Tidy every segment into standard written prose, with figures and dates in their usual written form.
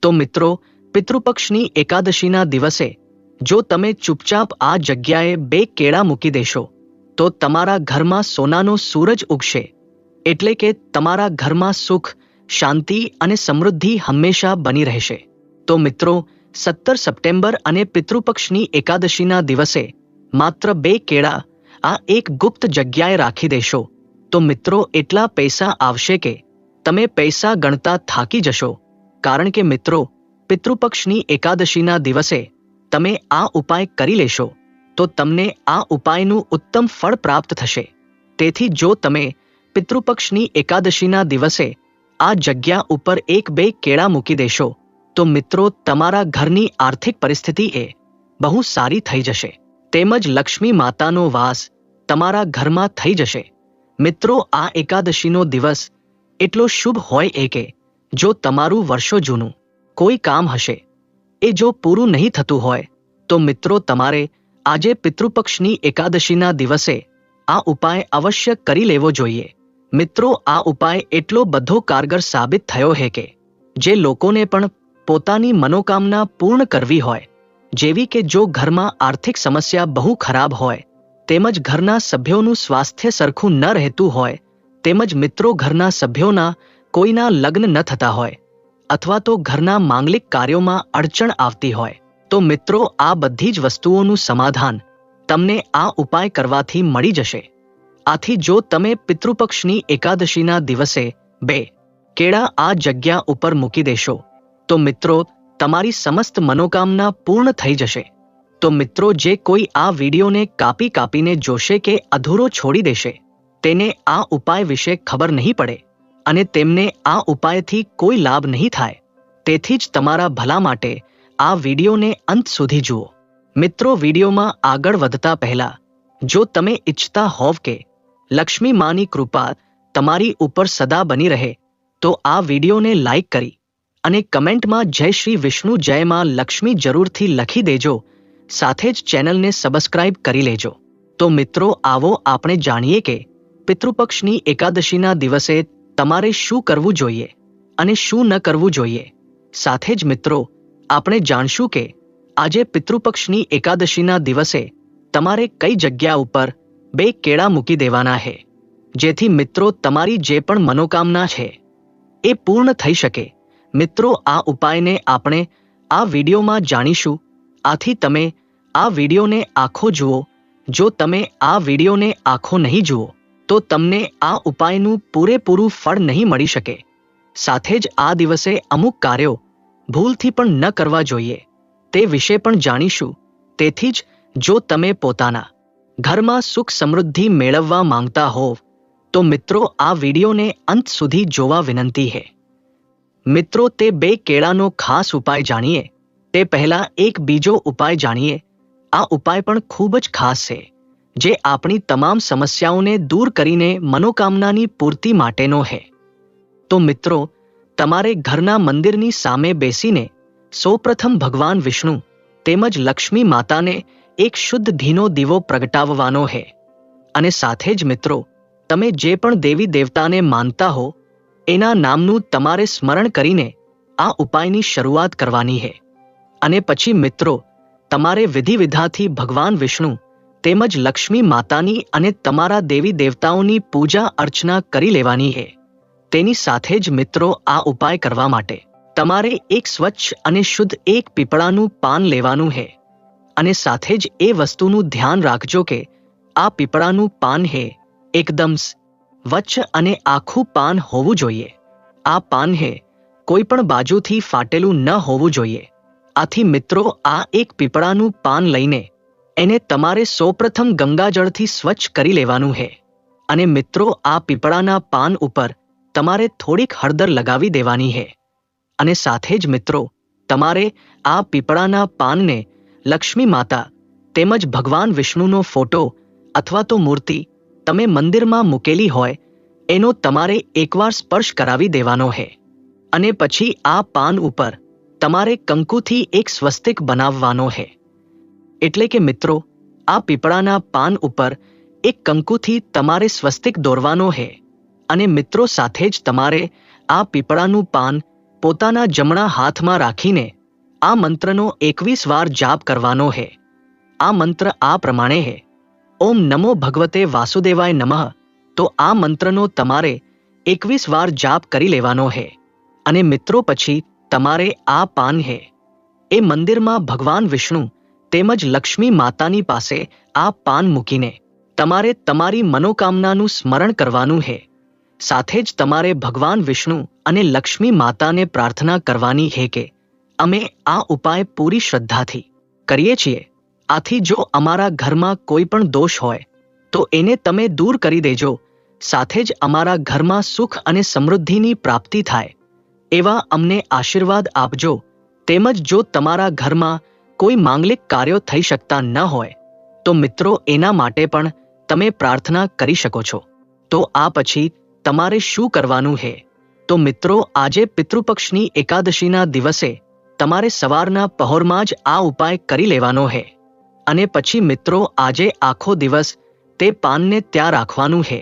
તો મિત્રો, પિતૃપક્ષની એકાદશીના દિવસે જો તમે ચૂપચાપ આ જગ્યાએ 2 કેળા મૂકી દેશો તો તમારા ઘરમાં સોનાનો સૂરજ ઉગશે, એટલે કે તમારા ઘરમાં સુખ, શાંતિ અને સમૃદ્ધિ હંમેશા બની રહેશે. તો મિત્રો, 17 સપ્ટેમ્બર અને પિતૃપક્ષની એકાદશીના દિવસે માત્ર 2 કેળા આ એક ગુપ્ત જગ્યાએ રાખી દેશો તો મિત્રો એટલા પૈસા આવશે કે તમે પૈસા ગણતા થાકી જશો. કારણ કે મિત્રો, પિતૃપક્ષની એકાદશીના દિવસે તમે આ ઉપાય કરી લેશો તો તમને આ ઉપાયનું ઉત્તમ ફળ પ્રાપ્ત થશે. તેથી જો તમે પિતૃપક્ષની એકાદશીના દિવસે આ જગ્યા ઉપર 1-2 કેળા મૂકી દેશો તો મિત્રો તમારા ઘરની આર્થિક પરિસ્થિતિ બહુ સારી થઈ જશે, તેમજ લક્ષ્મી માતાનો વાસ તમારા ઘરમાં થઈ જશે. મિત્રો, આ એકાદશીનો દિવસ એટલો શુભ હોય કે જો તમારું વર્ષો જૂનું કોઈ કામ હશે એ જો પૂરું નહીં થતું હોય તો મિત્રો તમારે આજે પિતૃપક્ષની એકાદશીના દિવસે આ ઉપાય અવશ્ય કરી લેવો જોઈએ. મિત્રો, આ ઉપાય એટલો બધો કારગર સાબિત થયો કે જે લોકોને પણ પોતાની મનોકામના પૂર્ણ કરવી હોય, જેવી કે જો ઘરમાં આર્થિક સમસ્યા બહુ ખરાબ હોય, તેમજ ઘરના સભ્યોનું સ્વાસ્થ્ય સરખું ન રહેતું હોય, તેમજ મિત્રો ઘરના સભ્યોના કોઈના લગ્ન ન થતા હોય અથવા તો ઘરના માંગલિક કાર્યોમાં અડચણ આવતી હોય તો મિત્રો આ બધી જ વસ્તુઓનું સમાધાન તમને આ ઉપાય કરવાથી મળી જશે. આથી જો તમે પિતૃપક્ષની એકાદશીના દિવસે 2 કેળા આ જગ્યા ઉપર મૂકી દેશો તો મિત્રો તમારી સમસ્ત મનોકામના પૂર્ણ થઈ જશે. તો મિત્રો, જે કોઈ આ વિડીયોને કાપીને જોશે કે અધૂરો છોડી દેશે તેને આ ઉપાય વિશે ખબર નહીં પડે અને તેમને આ ઉપાયથી કોઈ લાભ નહીં થાય. તેથી જ તમારા ભલા માટે આ વિડીયોને અંત સુધી જુઓ. મિત્રો, વિડીયોમાં આગળ વધતા પહેલા જો તમે ઈચ્છતા હોવ કે લક્ષ્મી માની કૃપા તમારી ઉપર સદા બની રહે તો આ વિડીયોને લાઈક કરી અને કમેન્ટમાં જય શ્રી વિષ્ણુ જય માં લક્ષ્મી જરૂરથી લખી દેજો. સાથે જ ચેનલને સબસ્ક્રાઇબ કરી લેજો. તો મિત્રો, આવો આપણે જાણીએ કે પિતૃપક્ષની એકાદશીના દિવસે તમારે શું કરવું જોઈએ અને શું ન કરવું જોઈએ. સાથે જ મિત્રો, આપણે જાણશું કે આજે પિતૃપક્ષની એકાદશીના દિવસે તમારે કઈ જગ્યા ઉપર 2 કેળા મૂકી દેવાના છે, જેથી મિત્રો તમારી જે પણ મનોકામના છે એ પૂર્ણ થઈ શકે. મિત્રો, આ ઉપાયને આપણે આ વિડીયોમાં જાણીશું. આથી તમે આ વિડીયોને આખો જુઓ. જો તમે આ વિડીયોને આખો નહીં જુઓ તો તમને આ ઉપાયનું પૂરેપૂરું ફળ નહીં મળી શકે. સાથે જ આ દિવસે અમુક કાર્યો ભૂલથી પણ ન કરવા જોઈએ તે વિશે પણ જાણીશું. તેથી જ જો તમે પોતાના ઘરમાં સુખ સમૃદ્ધિ મેળવવા માંગતા હોવ તો મિત્રો આ વિડીયોને અંત સુધી જોવા વિનંતી છે. મિત્રો, તે 2 કેળાનો ખાસ ઉપાય જાણીએ તે પહેલા એક બીજો ઉપાય જાણીએ. આ ઉપાય પણ ખૂબ જ ખાસ છે, જે આપણી તમામ સમસ્યાઓને દૂર કરીને મનોકામનાની પૂર્તિ માટેનો છે. તો મિત્રો, તમારે ઘરના મંદિરની સામે બેસીને સૌપ્રથમ ભગવાન વિષ્ણુ તેમજ લક્ષ્મી માતાને એક શુદ્ધ ઘીનો દીવો પ્રગટાવવાનો છે. અને સાથે જ મિત્રો, તમે જે પણ દેવી દેવતાને માનતા હો એના નામનું તમારે સ્મરણ કરીને આ ઉપાયની શરૂઆત કરવાની છે. અને પછી મિત્રો તમારે વિધિવિધાથી ભગવાન વિષ્ણુ તેમજ લક્ષ્મી માતાની અને તમારા દેવી દેવતાઓની પૂજા અર્ચના કરી લેવાની છે. તેની સાથે જ મિત્રો આ ઉપાય કરવા માટે તમારે એક સ્વચ્છ અને શુદ્ધ એક પીપળાનું પાન લેવાનું છે. અને સાથે જ એ વસ્તુનું ધ્યાન રાખજો કે આ પીપળાનું પાન છે એકદમ સ્વચ્છ અને આખું પાન હોવું જોઈએ. આ પાન છે કોઈ પણ બાજુથી ફાટેલું ન હોવું જોઈએ. આથી મિત્રો આ એક પીપળાનું પાન લઈને એને તમારે સૌપ્રથમ ગંગાજળથી સ્વચ્છ કરી લેવાનું છે. અને મિત્રો આ પીપળાના પાન ઉપર તમારે થોડીક હળદર લગાવી દેવાની છે. અને સાથે જ મિત્રો તમારે આ પીપળાના પાનને લક્ષ્મી માતા તેમજ ભગવાન વિષ્ણુનો ફોટો અથવા તો મૂર્તિ તમે મંદિરમાં મૂકેલી હોય એનો તમારે એકવાર સ્પર્શ કરાવી દેવાનો છે. અને પછી આ પાન ઉપર તમારે કંકુથી એક સ્વસ્તિક બનાવવાનો છે. એટલે કે મિત્રો આ પીપળાના પાન ઉપર એક કંકુથી તમારે સ્વસ્તિક દોરવાનો છે. અને મિત્રો સાથે જ તમારે આ પીપળાનું પાન પોતાના જમણા હાથમાં રાખીને આ મંત્રનો 21 વાર જાપ કરવાનો છે. આ મંત્ર આ પ્રમાણે છે: ઓમ નમો ભગવતે વાસુદેવાય નમઃ. તો આ મંત્રનો તમારે 21 વાર જાપ કરી લેવાનો છે. અને મિત્રો પછી તમારે આ પાન છે એ મંદિરમાં ભગવાન વિષ્ણુ તેમજ લક્ષ્મી માતાની પાસે આ પાન મૂકીને તમારે તમારી મનોકામનાનું સ્મરણ કરવાનું છે. સાથે જ તમારે ભગવાન વિષ્ણુ અને લક્ષ્મી માતાને પ્રાર્થના કરવાની છે કે અમે આ ઉપાય પૂરી શ્રદ્ધાથી કરીએ છીએ. આથી જો અમારા ઘરમાં કોઈ પણ દોષ હોય તો એને તમે દૂર કરી દેજો. સાથે જ અમારા ઘરમાં સુખ અને સમૃદ્ધિની પ્રાપ્તિ થાય એવા અમને આશીર્વાદ આપજો. તેમજ જો તમારા ઘરમાં કોઈ માંગલિક કાર્યો થઈ શકતા ન હોય તો મિત્રો એના માટે પણ તમે પ્રાર્થના કરી શકો છો. તો આ પછી તમારે શું કરવાનું છે? તો મિત્રો આજે પિતૃપક્ષની એકાદશીના દિવસે તમારે સવારના પહોરમાં જ આ ઉપાય કરી લેવાનો છે. અને પછી મિત્રો આજે આખો દિવસ તે પાનને ત્યાં રાખવાનું છે.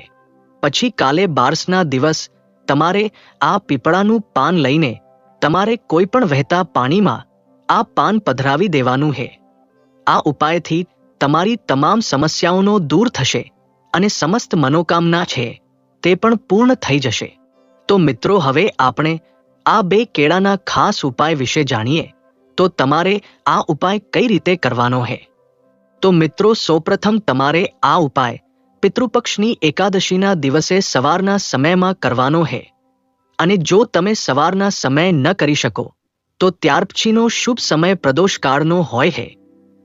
પછી કાલે બારસના દિવસ તમારે આ પીપળાનું પાન લઈને તમારે કોઈ પણ વહેતા પાણીમાં આ પાન પધરાવી દેવાનું છે. આ ઉપાયથી તમારી તમામ સમસ્યાઓનો દૂર થશે અને સમસ્ત મનોકામના છે તે પણ પૂર્ણ થઈ જશે. તો મિત્રો હવે આપણે આ 2 કેળાના ખાસ ઉપાય વિશે જાણીએ. તો તમારે આ ઉપાય કઈ રીતે કરવાનો છે? તો મિત્રો સૌપ્રથમ તમારે આ ઉપાય પિતૃપક્ષની એકાદશીના દિવસે સવારના સમયમાં કરવાનો છે. અને જો તમે સવારના સમય ન કરી શકો તો ત્યાર પછીનો શુભ સમય પ્રદોષકાળનો હોય છે.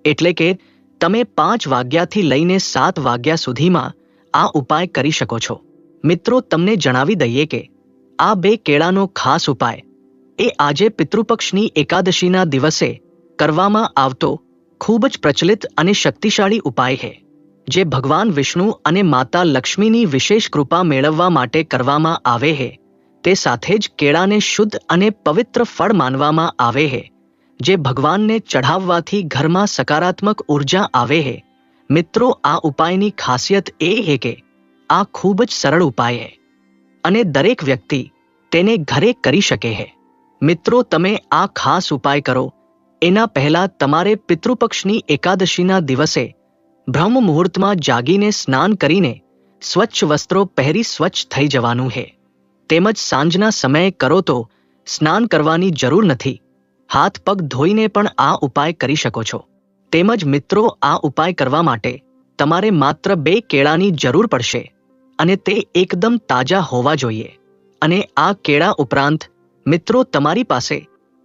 એટલે કે તમે 5 વાગ્યાથી લઈને 7 વાગ્યા સુધીમાં આ ઉપાય કરી શકો છો. મિત્રો તમને જણાવી દઈએ કે આ 2 કેળાનો ખાસ ઉપાય એ આજે પિતૃપક્ષની એકાદશીના દિવસે કરવામાં આવતો ખૂબ જ પ્રચલિત અને શક્તિશાળી ઉપાય છે, જે ભગવાન વિષ્ણુ અને માતા લક્ષ્મીની વિશેષ કૃપા મેળવવા માટે કરવામાં આવે છે. તે સાથે જ કેળાને શુદ્ધ અને પવિત્ર ફળ માનવામાં આવે છે, જે ભગવાનને ચઢાવવાથી ઘરમાં સકારાત્મક ઉર્જા આવે છે. મિત્રો આ ઉપાયની ખાસિયત એ છે કે આ ખૂબ જ સરળ ઉપાય છે અને દરેક વ્યક્તિ તેને ઘરે કરી શકે છે. મિત્રો તમે આ ખાસ ઉપાય કરો એના પહેલા તમારે પિતૃપક્ષની એકાદશીના દિવસે બ્રહ્મ મુહૂર્તમાં જાગીને સ્નાન કરીને સ્વચ્છ વસ્ત્રો પહેરી સ્વચ્છ થઈ જવાનું છે. તેમજ સાંજના સમયે કરો તો સ્નાન કરવાની જરૂર નથી. હાથ પગ ધોઈને પણ આ ઉપાય કરી શકો છો. તેમજ મિત્રો આ ઉપાય કરવા માટે તમારે માત્ર 2 કેળાની જરૂર પડશે અને તે એકદમ તાજા હોવા જોઈએ. અને આ કેળા ઉપરાંત મિત્રો તમારી પાસે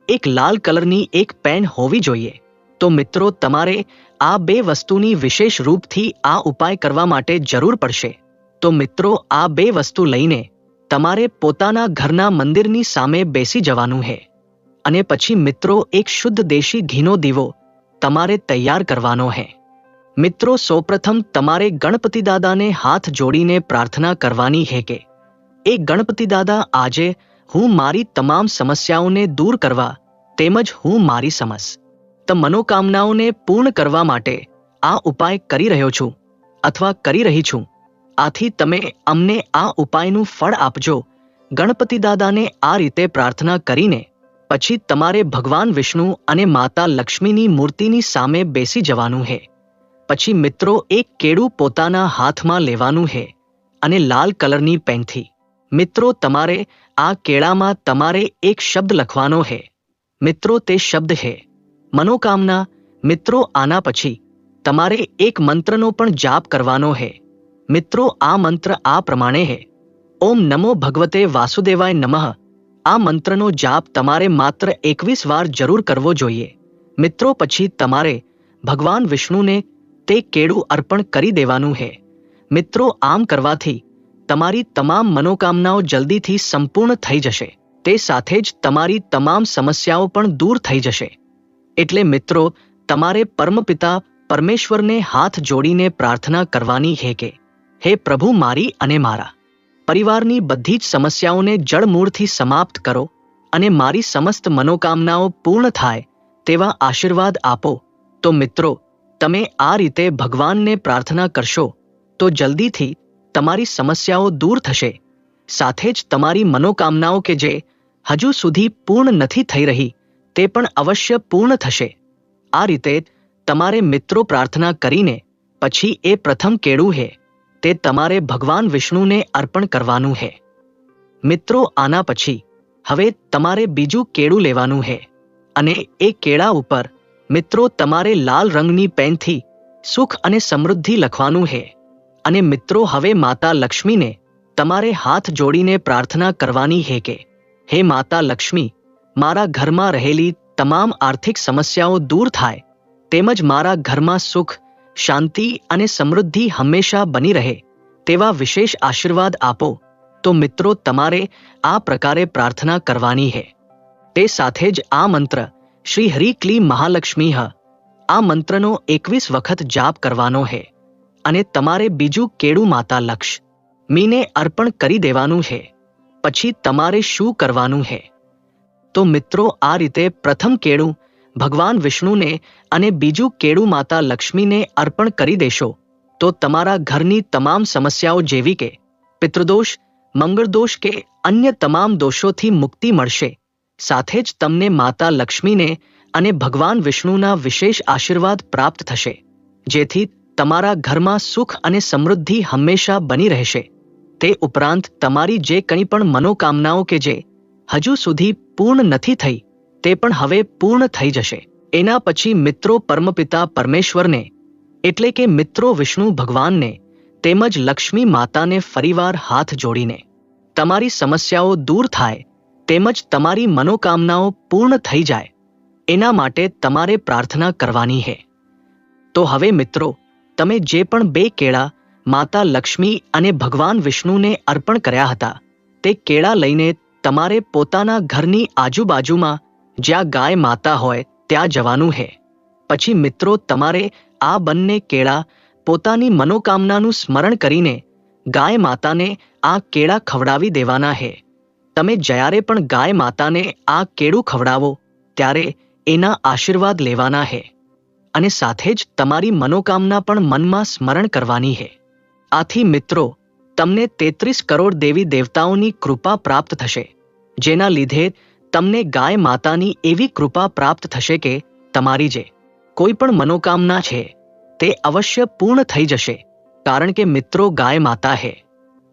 એક લાલ કલરની એક પેન હોવી જોઈએ. તો મિત્રો તમારે આ 2 વસ્તુની વિશેષ રૂપથી આ ઉપાય કરવા માટે જરૂર પડશે. તો મિત્રો આ 2 વસ્તુ લઈને તમારે પોતાના ઘરના મંદિરની સામે બેસી જવાનું છે. અને પછી મિત્રો એક શુદ્ધ દેશી ઘીનો દીવો તમારે તૈયાર કરવાનો છે. મિત્રો સૌપ્રથમ તમારે ગણપતિ દાદાને હાથ જોડીને પ્રાર્થના કરવાની છે કે એ ગણપતિ દાદા, આજે હું મારી તમામ સમસ્યાઓને દૂર કરવા તેમજ હું મારી સમસ્ત મનોકામનાઓને પૂર્ણ કરવા માટે આ ઉપાય કરી રહ્યો છું અથવા કરી રહી છું. આથી તમે અમને આ ઉપાયનું ફળ આપજો. ગણપતિ દાદાને આ રીતે પ્રાર્થના કરીને પછી તમારે ભગવાન વિષ્ણુ અને માતા લક્ષ્મીની મૂર્તિની સામે બેસી જવાનું છે. પછી મિત્રો એક કેળું પોતાના હાથમાં લેવાનું છે અને લાલ કલરની પેનથી મિત્રો તમારે આ કેળામાં તમારે એક શબ્દ લખવાનો છે. મિત્રો તે શબ્દ છે મનોકામના. મિત્રો આના પછી તમારે એક મંત્રનો પણ જાપ કરવાનો છે. મિત્રો આ મંત્ર આ પ્રમાણે છે: ઓમ નમો ભગવતે વાસુદેવાય નમઃ. આ મંત્રનો જાપ તમારે માત્ર 21 વાર જરૂર કરવો જોઈએ. મિત્રો પછી તમારે ભગવાન વિષ્ણુને તે કેળું અર્પણ કરી દેવાનું છે. મિત્રો આમ કરવાથી તમારી તમામ મનોકામનાઓ જલ્દીથી સંપૂર્ણ થઈ જશે. તે સાથે જ તમારી તમામ સમસ્યાઓ પણ દૂર થઈ જશે. એટલે મિત્રો તમારે પરમપિતા પરમેશ્વરને હાથ જોડીને પ્રાર્થના કરવાની છે કે હે પ્રભુ, મારી અને મારા પરિવારની બધી જ સમસ્યાઓને જડમૂળથી સમાપ્ત કરો અને મારી સમસ્ત મનોકામનાઓ પૂર્ણ થાય તેવા આશીર્વાદ આપો. તો મિત્રો તમે આ રીતે ભગવાનને પ્રાર્થના કરશો તો જલ્દીથી તમારી સમસ્યાઓ દૂર થશે. સાથે જ તમારી મનોકામનાઓ કે જે હજુ સુધી પૂર્ણ નથી થઈ રહી તે પણ અવશ્ય પૂર્ણ થશે. આ રીતે તમારે મિત્રો પ્રાર્થના કરીને પછી એ પ્રથમ કેળું હે તે તમારે ભગવાન વિષ્ણુને અર્પણ કરવાનું હે. મિત્રો આના પછી હવે તમારે બીજું કેળું લેવાનું હે અને એ કેળા ઉપર મિત્રો તમારે લાલ રંગની પેનથી સુખ અને સમૃદ્ધિ લખવાનું હે. અને મિત્રો હવે માતા લક્ષ્મીને તમારે હાથ જોડીને પ્રાર્થના કરવાની હે કે હે માતા લક્ષ્મી, મારા ઘરમાં રહેલી તમામ આર્થિક સમસ્યાઓ દૂર થાય તેમજ મારા ઘરમાં સુખ, શાંતિ અને સમૃદ્ધિ હંમેશા બની રહે તેવા વિશેષ આશીર્વાદ આપો. તો મિત્રો તમારે આ પ્રકારે પ્રાર્થના કરવાની હે. તે સાથે જ આ મંત્ર શ્રી હરિ ક્લી મહાલક્ષ્મી આ મંત્રનો 21 વખત જાપ કરવાનો હે અને તમારે બીજું કેળું માતા લક્ષ્મીને અર્પણ કરી દેવાનું હે. પછી તમારે શું કરવાનું હે? તો મિત્રો આ રીતે પ્રથમ કેળું ભગવાન વિષ્ણુને અને બીજું કેળું માતા લક્ષ્મીને અર્પણ કરી દેશો તો તમારા ઘરની તમામ સમસ્યાઓ જેવી કે પિતૃદોષ, મંગળદોષ કે અન્ય તમામ દોષોથી મુક્તિ મળશે. સાથે જ તમને માતા લક્ષ્મીને અને ભગવાન વિષ્ણુના વિશેષ આશીર્વાદ પ્રાપ્ત થશે જેથી તમારા ઘરમાં સુખ અને સમૃદ્ધિ હંમેશા બની રહેશે. તે ઉપરાંત તમારી જે કંઈ પણ મનોકામનાઓ કે જે હજુ સુધી પૂર્ણ નથી થઈ તે પણ હવે પૂર્ણ થઈ જશે. એના પછી મિત્રો પરમપિતા પરમેશ્વરને એટલે કે મિત્રો વિષ્ણુ ભગવાનને તેમજ લક્ષ્મી માતાને ફરીવાર હાથ જોડીને તમારી સમસ્યાઓ દૂર થાય તેમજ તમારી મનોકામનાઓ પૂર્ણ થઈ જાય એના માટે તમારે પ્રાર્થના કરવાની છે. તો હવે મિત્રો તમે જે પણ 2 કેળા માતા લક્ષ્મી અને ભગવાન વિષ્ણુને અર્પણ કર્યા હતા તે કેળા લઈને તમારે પોતાના ઘરની આજુબાજુમાં જ્યાં ગાય માતા હોય ત્યાં જવાનું છે. પછી મિત્રો તમારે આ બંને કેળા પોતાની મનોકામનાનું સ્મરણ કરીને ગાય માતાને આ કેળા ખવડાવી દેવાના છે. તમે જ્યારે પણ ગાય માતાને આ કેળું ખવડાવો ત્યારે એના આશીર્વાદ લેવાના છે અને સાથે જ તમારી મનોકામના પણ મનમાં સ્મરણ કરવાની છે. આથી મિત્રો તમને 33 કરોડ દેવી દેવતાઓની કૃપા પ્રાપ્ત થશે જેના લીધે તમને ગાય માતાની એવી કૃપા પ્રાપ્ત થશે કે તમારી જે કોઈ પણ મનોકામના છે તે અવશ્ય પૂર્ણ થઈ જશે. કારણ કે મિત્રો ગાય માતા છે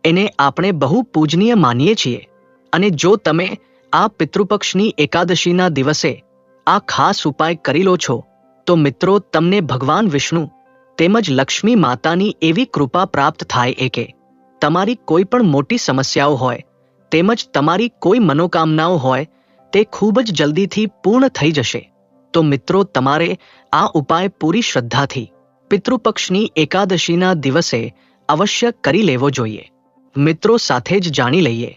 એને આપણે બહુ પૂજનીય માનીએ છીએ અને જો તમે આ પિતૃપક્ષની એકાદશીના દિવસે આ ખાસ ઉપાય કરી લો છો તો મિત્રો તમને ભગવાન વિષ્ણુ તેમજ લક્ષ્મી માતાની એવી કૃપા પ્રાપ્ત થાય કે તમારી કોઈ પણ મોટી સમસ્યાઓ હોય તેમજ તમારી કોઈ મનોકામનાઓ હોય તે ખૂબ જ જલ્દીથી પૂર્ણ થઈ જશે. તો મિત્રો તમારે આ ઉપાય પૂરી શ્રદ્ધાથી પિતૃપક્ષની એકાદશીના દિવસે અવશ્ય કરી લેવો જોઈએ. મિત્રો સાથે જ જાણી લઈએ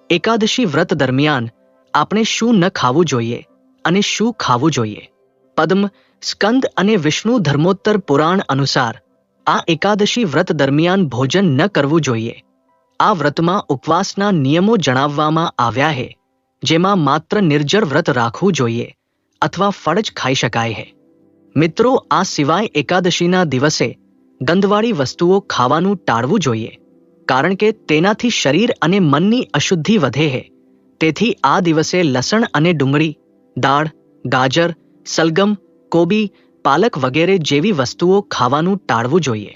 એકાદશી વ્રત દરમિયાન આપણે શું ન ખાવું જોઈએ અને શું ખાવું જોઈએ. પદ્મ, સ્કંદ અને વિષ્ણુ ધર્મોત્તર પુરાણ અનુસાર આ એકાદશી વ્રત દરમિયાન ભોજન ન કરવું જોઈએ. આ વ્રતમાં ઉપવાસના નિયમો જણાવવામાં આવ્યા છે જેમાં માત્ર નિર્જર વ્રત રાખવું જોઈએ અથવા ફળ જ ખાઈ શકાય છે. મિત્રો આ સિવાય એકાદશીના દિવસે ગંધવાળી વસ્તુઓ ખાવાનું ટાળવું જોઈએ કારણ કે તેનાથી શરીર અને મનની અશુદ્ધિ વધે છે. તેથી આ દિવસે લસણ અને ડુંગળી, દાળ, ગાજર, સલગમ, કોબી, પાલક વગેરે જેવી વસ્તુઓ ખાવાનું ટાળવું જોઈએ.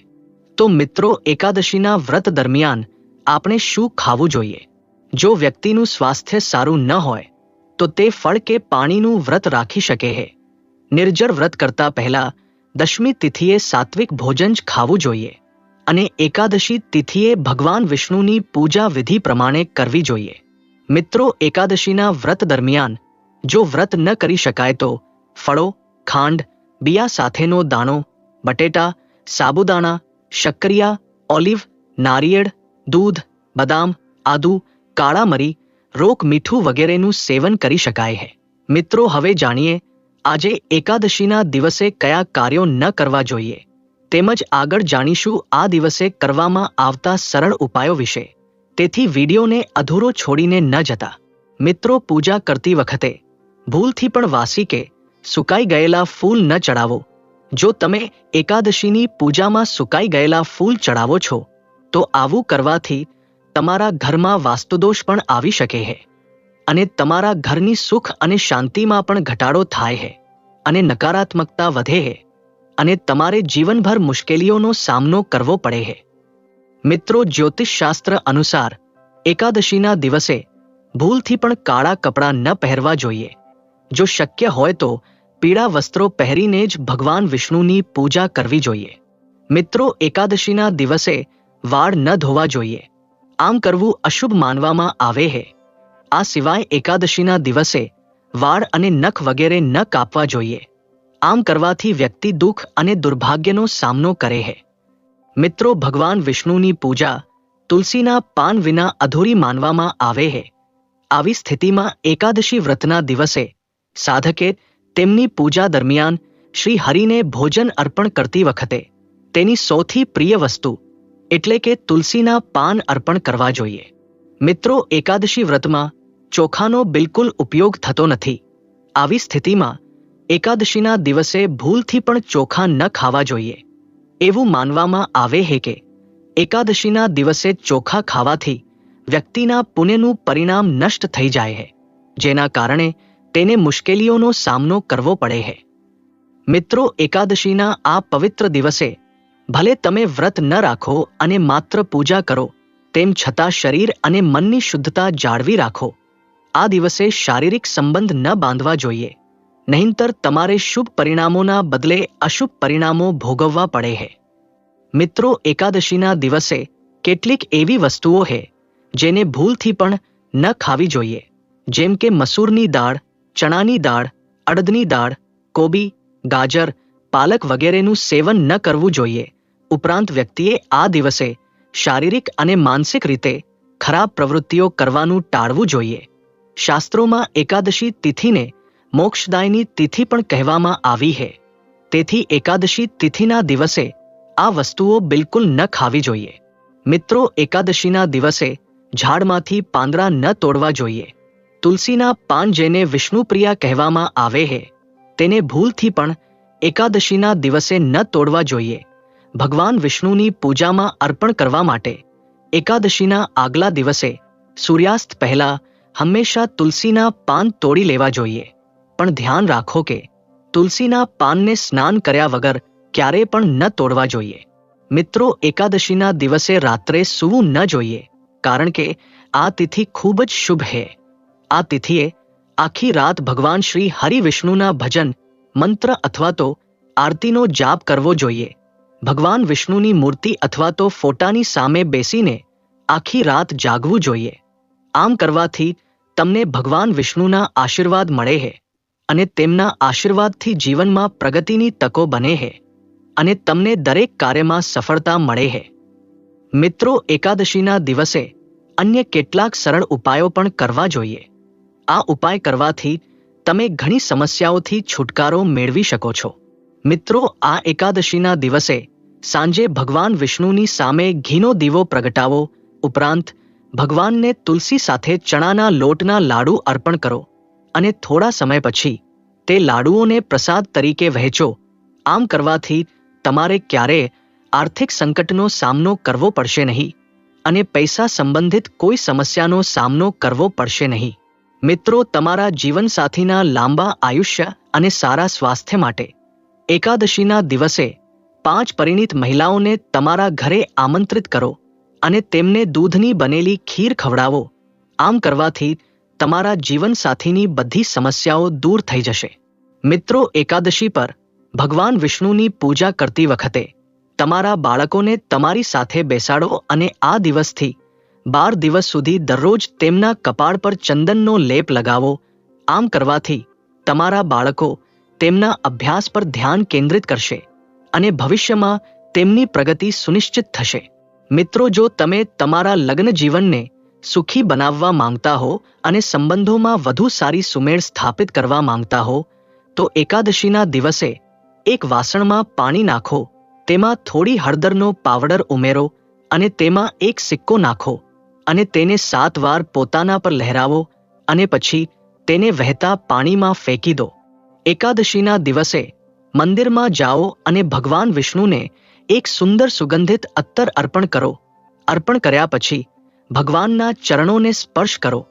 તો મિત્રો એકાદશીના વ્રત દરમિયાન આપણે શું ખાવું જોઈએ? જો વ્યક્તિનું સ્વાસ્થ્ય સારું ન હોય તો તે ફળ કે પાણીનું વ્રત રાખી શકે છે. નિર્જર વ્રત કરતા પહેલા દશમી તિથિએ સાત્વિક ભોજન જ ખાવું જોઈએ અને એકાદશી તિથિએ ભગવાન વિષ્ણુની પૂજા વિધિ પ્રમાણે કરવી જોઈએ. મિત્રો એકાદશીના વ્રત દરમિયાન જો વ્રત ન કરી શકાય તો ફળો, ખાંડ, બિયા સાથેનો દાણો, બટેટા, સાબુદાણા, શક્કરિયા, ઓલિવ, નારિયેળ, દૂધ, બદામ, આદુ, કાળા મરી, રોક મીઠું વગેરેનું સેવન કરી શકાય છે. મિત્રો હવે જાણીએ આજે એકાદશીના દિવસે કયા કાર્યો ન કરવા જોઈએ તેમજ આગળ જાણીશું આ દિવસે કરવામાં આવતા સરળ ઉપાયો વિશે. તેથી વિડીયોને અધૂરો છોડીને ન જતા. મિત્રો પૂજા કરતી વખતે ભૂલથી પણ વાસી કે સુકાઈ ગયેલા ફૂલ ન ચડાવો. જો તમે એકાદશીની પૂજામાં સુકાઈ ગયેલા ફૂલ ચડાવો છો તો આવું કરવાથી તમારા ઘરમાં વાસ્તુદોષ પણ આવી શકે છે અને તમારા ઘરની સુખ અને શાંતિમાં પણ ઘટાડો થાય છે અને નકારાત્મકતા વધે છે અને તમારે જીવનભર મુશ્કેલીઓનો સામનો કરવો પડે છે. મિત્રો, જ્યોતિષશાસ્ત્ર અનુસાર એકાદશીના દિવસે ભૂલથી પણ કાળા કપડાં ન પહેરવા જોઈએ. જો શક્ય હોય તો પીળા વસ્ત્રો પહેરીને જ ભગવાન વિષ્ણુની પૂજા કરવી જોઈએ. મિત્રો, એકાદશીના દિવસે વાળ ન ધોવા જોઈએ. આમ કરવું અશુભ માનવામાં આવે છે. આ સિવાય એકાદશીના દિવસે વાળ અને નખ વગેરે ન કાપવા જોઈએ. આમ કરવાથી વ્યક્તિ દુઃખ અને દુર્ભાગ્યનો સામનો કરે છે. મિત્રો, ભગવાન વિષ્ણુની પૂજા તુલસીના પાન વિના અધૂરી માનવામાં આવે છે. આવી સ્થિતિમાં એકાદશી વ્રતના દિવસે સાધકે તેમની પૂજા દરમિયાન શ્રી હરિને ભોજન અર્પણ કરતી વખતે તેની સૌથી પ્રિય વસ્તુ એટલે કે તુલસીના પાન અર્પણ કરવા જોઈએ. મિત્રો, એકાદશી વ્રતમાં ચોખાનો બિલકુલ ઉપયોગ થતો નથી. આવી સ્થિતિમાં એકાદશીના દિવસે ભૂલથી પણ ચોખા ન ખાવા જોઈએ. એવું માનવામાં આવે છે કે એકાદશીના દિવસે ચોખા ખાવાથી વ્યક્તિના પુણ્યનું પરિણામ નષ્ટ થઈ જાય છે, જેના કારણે તેને મુશ્કેલીઓનો સામનો કરવો પડે છે. મિત્રો, એકાદશીના આ પવિત્ર દિવસે ભલે તમે વ્રત ન રાખો અને માત્ર પૂજા કરો, તેમ છતાં શરીર અને મનની શુદ્ધતા જાળવી રાખો. આ દિવસે શારીરિક સંબંધ ન બાંધવા જોઈએ, નહીંતર તમારે શુભ પરિણામોના બદલે અશુભ પરિણામો ભોગવવા પડે છે. મિત્રો, એકાદશીના દિવસે કેટલીક એવી વસ્તુઓ છે જેને ભૂલથી પણ ન ખાવી જોઈએ, જેમ કે મસૂરની દાળ, ચણાની દાળ, અડદની દાળ, કોબી, ગાજર, પાલક વગેરેનું સેવન ન કરવું જોઈએ. ઉપરાંત વ્યક્તિએ આ દિવસે શારીરિક અને માનસિક રીતે ખરાબ પ્રવૃત્તિઓ કરવાનું ટાળવું જોઈએ. શાસ્ત્રોમાં એકાદશી તિથિને મોક્ષદાયની તિથિ પણ કહેવામાં આવી છે. તેથી એકાદશી તિથિના દિવસે આ વસ્તુઓ બિલકુલ ન ખાવી જોઈએ. મિત્રો, એકાદશીના દિવસે ઝાડમાંથી પાંદડા ન તોડવા જોઈએ. તુલસીના પાન જેને વિષ્ણુપ્રિયા કહેવામાં આવે છે, તેને ભૂલથી પણ એકાદશીના દિવસે ન તોડવા જોઈએ. ભગવાન વિષ્ણુની પૂજામાં અર્પણ કરવા માટે એકાદશીના આગલા દિવસે સૂર્યાસ્ત પહેલા હંમેશા તુલસીના પાન તોડી લેવા જોઈએ. પણ ધ્યાન રાખો કે તુલસીના પાનને સ્નાન કર્યા વગર ક્યારેય પણ ન તોડવા જોઈએ. મિત્રો, એકાદશીના દિવસે રાત્રે સૂવું ન જોઈએ, કારણ કે આ તિથિ ખૂબ જ શુભ છે. આ તિથિએ આખી રાત ભગવાન શ્રી હરિ વિષ્ણુના ભજન, મંત્ર અથવા તો આરતીનો જાપ કરવો જોઈએ. ભગવાન વિષ્ણુની મૂર્તિ અથવા તો ફોટાની સામે બેસીને આખી રાત જાગવું જોઈએ. આમ કરવાથી તમને ભગવાન વિષ્ણુના આશીર્વાદ મળે છે અને તેમના આશીર્વાદથી જીવનમાં પ્રગતિની તકો બને છે અને તમને દરેક કાર્યમાં સફળતા મળે છે. મિત્રો, એકાદશીના દિવસે અન્ય કેટલાક સરળ ઉપાયો પણ કરવા જોઈએ. આ ઉપાય કરવાથી તમે ઘણી સમસ્યાઓથી છુટકારો મેળવી શકો છો. મિત્રો, આ એકાદશીના દિવસે સાંજે ભગવાન વિષ્ણુની સામે ઘીનો દીવો પ્રગટાવો. ઉપરાંત ભગવાનને તુલસી સાથે ચણાના લોટના લાડુ અર્પણ કરો અને થોડા સમય પછી તે લાડુઓને પ્રસાદ તરીકે વહેંચો. આમ કરવાથી તમારે ક્યારેય આર્થિક સંકટનો સામનો કરવો પડશે નહીં અને પૈસા સંબંધિત કોઈ સમસ્યાનો સામનો કરવો પડશે નહીં. મિત્રો, તમારા જીવનસાથીના લાંબા આયુષ્ય અને સારા સ્વાસ્થ્ય માટે એકાદશીના દિવસે 5 પરિણીત મહિલાઓને તમારા ઘરે આમંત્રિત કરો અને તેમને દૂધની બનેલી ખીર ખવડાવો. આમ કરવાથી તમારા જીવનસાથીની બધી સમસ્યાઓ દૂર થઈ જશે. મિત્રો, એકાદશી પર ભગવાન વિષ્ણુની પૂજા કરતી વખતે તમારા બાળકોને તમારી સાથે બેસાડો અને આ દિવસથી 12 દિવસ સુધી દરરોજ તેમના કપાળ પર ચંદનનો લેપ લગાવો. આમ કરવાથી તમારા બાળકો તેમના અભ્યાસ પર ધ્યાન કેન્દ્રિત કરશે અને ભવિષ્યમાં તેમની પ્રગતિ સુનિશ્ચિત થશે. મિત્રો, જો તમે તમારા લગ્ન જીવનને સુખી બનાવવા માંગતા હો અને સંબંધોમાં વધુ સારી સુમેળ સ્થાપિત કરવા માંગતા હો, તો એકાદશીના દિવસે એક વાસણમાં પાણી નાખો, તેમાં થોડી હળદરનો પાવડર ઉમેરો અને તેમાં એક સિક્કો નાખો અને તેને 7 વાર પોતાના પર લહેરાવો અને પછી તેને વહેતા પાણીમાં ફેંકી દો. એકાદશીના દિવસે મંદિરમાં જાઓ અને ભગવાન વિષ્ણુને એક સુંદર સુગંધિત અત્તર અર્પણ કરો. અર્પણ કર્યા પછી ભગવાનના ચરણોને સ્પર્શ કરો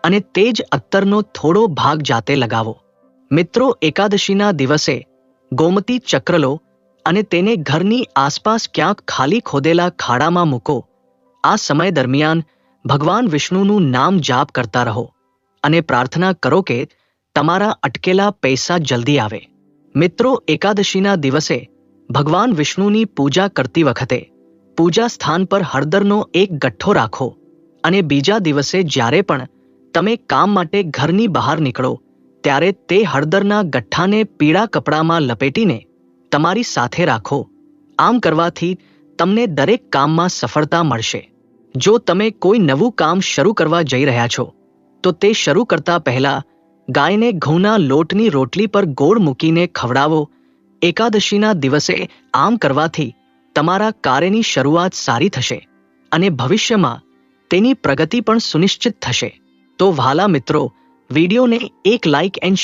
અને તે જ અત્તરનો થોડો ભાગ જાતે લગાવો. મિત્રો, એકાદશીના દિવસે ગોમતી ચક્ર લો અને તેને ઘરની આસપાસ ક્યાંક ખાલી ખોદેલા ખાડામાં મૂકો. આ સમય દરમિયાન ભગવાન વિષ્ણુનું નામ જાપ કરતા રહો અને પ્રાર્થના કરો કે તમારા અટકેલા પૈસા જલ્દી આવે. મિત્રો, એકાદશીના દિવસે ભગવાન વિષ્ણુની પૂજા કરતી વખતે પૂજા સ્થાન પર હળદરનો એક ગઠ્ઠો રાખો અને બીજા દિવસે જ્યારે પણ તમે કામ માટે ઘરની બહાર નીકળો ત્યારે તે હળદરના ગઠ્ઠાને પીળા કપડામાં લપેટીને તમારી સાથે રાખો. આમ કરવાથી તમને દરેક કામમાં સફળતા મળશે. જો તમે કોઈ નવું કામ શરૂ કરવા જઈ રહ્યા છો તો તે શરૂ કરતા પહેલા ગાયને ઘઉંના લોટની રોટલી પર ગોળ મૂકીને ખવડાવો. એકાદશીના દિવસે આમ કરવાથી તમારા કાર્યની શરૂઆત સારી થશે અને ભવિષ્યમાં તેની પ્રગતિ પણ સુનિશ્ચિત થશે. તો વહાલા મિત્રો, વિડીયોને એક લાઇક એન્ડ